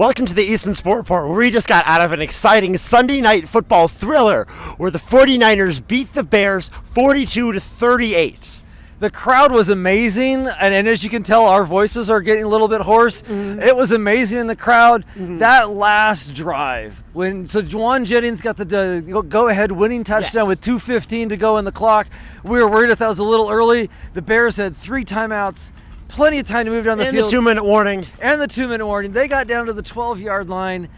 Welcome to the Eastman Sport Report, where we just got out of an exciting Sunday night football thriller where the 49ers beat the Bears 42-38. The crowd was amazing, and as you can tell, our voices are getting a little bit hoarse. It was amazing in the crowd. That last drive, so Juwan Jennings got the go-ahead winning touchdown with 2:15 to go in the clock. We were worried if that was a little early. The Bears had 3 timeouts. Plenty of time to move down the field. And the 2-minute warning. And the 2-minute warning. They got down to the 12-yard line,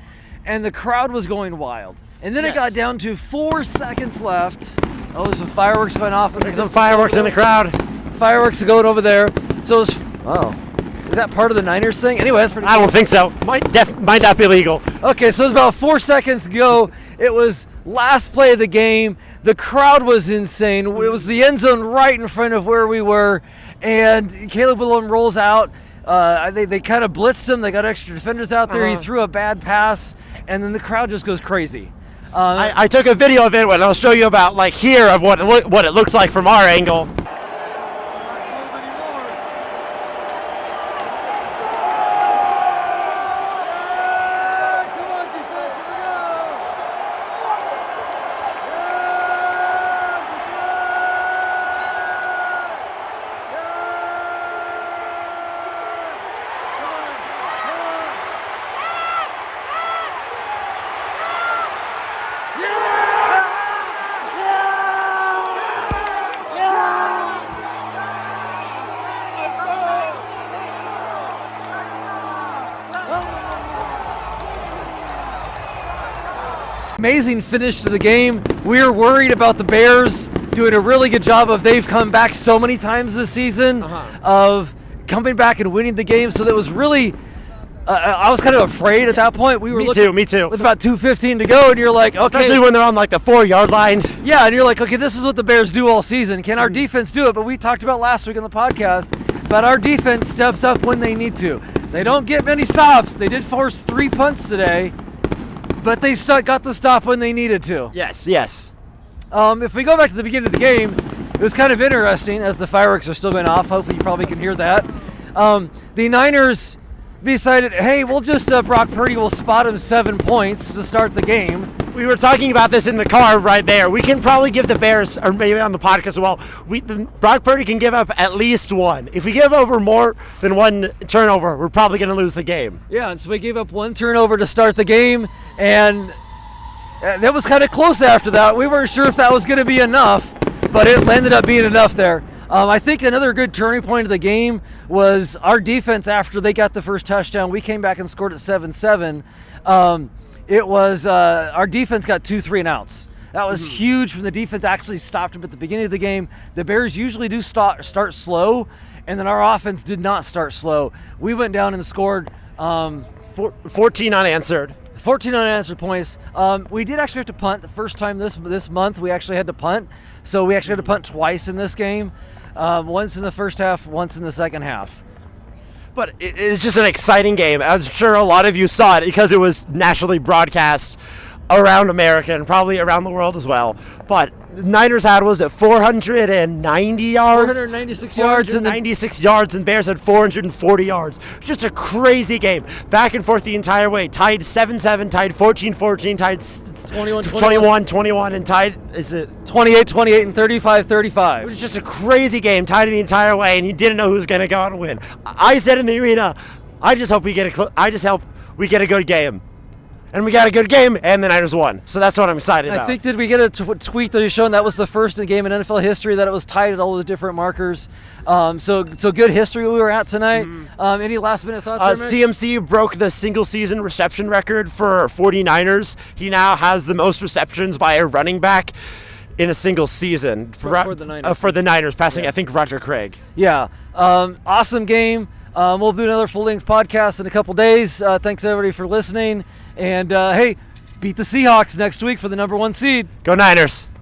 and the crowd was going wild. And then it got down to 4 seconds left. Oh, there's some fireworks going off. There's some fireworks in the crowd. Fireworks going over there. So it's, is that part of the Niners thing? Anyway, that's pretty cool. I don't think so. Might not be legal. Okay, so it's about 4 seconds to go. It was last play of the game. The crowd was insane. It was the end zone right in front of where we were. And Caleb Williams rolls out. They kind of blitzed him. They got extra defenders out there. He threw a bad pass, and then the crowd just goes crazy. I took a video of it, and I'll show you about here of what it looked like from our angle. Amazing finish to the game. We were worried about the Bears doing a really good job they've come back so many times this season of coming back and winning the game. So that was really, I was kind of afraid at that point. We were Me too. with about 2:15 to go, and you're like, okay. Especially when they're on the 4-yard line. Yeah, and you're like, okay, this is what the Bears do all season. Can our defense do it? But we talked about last week on the podcast, but our defense steps up when they need to. They don't get many stops. They did force 3 punts today, but they got the stop when they needed to. Yes. If we go back to the beginning of the game, it was kind of interesting as the fireworks are still going off. Hopefully you probably can hear that. The Niners decided, hey, we'll just, Brock Purdy will spot him 7 points to start the game. We were talking about this in the car right there. We can probably give the Bears, or maybe on the podcast as well, Brock Purdy can give up at least 1. If we give over more than 1 turnover, we're probably going to lose the game. Yeah, and so we gave up 1 turnover to start the game, and that was kind of close after that. We weren't sure if that was going to be enough, but it ended up being enough there. I think another good turning point of the game was our defense after they got the first touchdown. We came back and scored at 7-7. It was our defense got 2 3-and-outs. That was huge from the defense. Actually stopped them at the beginning of the game. The Bears usually do start slow, and then our offense did not start slow. We went down and scored 14 unanswered. 14 unanswered points. We did actually have to punt the first time this month. We actually had to punt, so we actually had to punt twice in this game. Once in the first half, once in the second half. But it's just an exciting game. I'm sure a lot of you saw it because it was nationally broadcast around America and probably around the world as well. But the Niners had, 490 yards? 496 yards. 496 yards, and Bears had 440 yards. Just a crazy game. Back and forth the entire way. Tied 7-7, tied 14-14, tied 21-21, and tied, 28-28 and 35-35. It was just a crazy game, tied the entire way, and you didn't know who was going to go out and win. I said in the arena, I just hope we get a good game. And we got a good game, and the Niners won. So that's what I'm excited about. I think, did we get a tweet that is showing that was the first game in NFL history that it was tied at all the different markers. So good history we were at tonight. Any last-minute thoughts there, Mitch? CMC broke the single-season reception record for 49ers. He now has the most receptions by a running back in a single season. For the Niners. For the Niners, passing, I think, Roger Craig. Yeah. Awesome game. We'll do another full-length podcast in a couple days. Thanks, everybody, for listening. And, hey, beat the Seahawks next week for the #1 seed. Go Niners.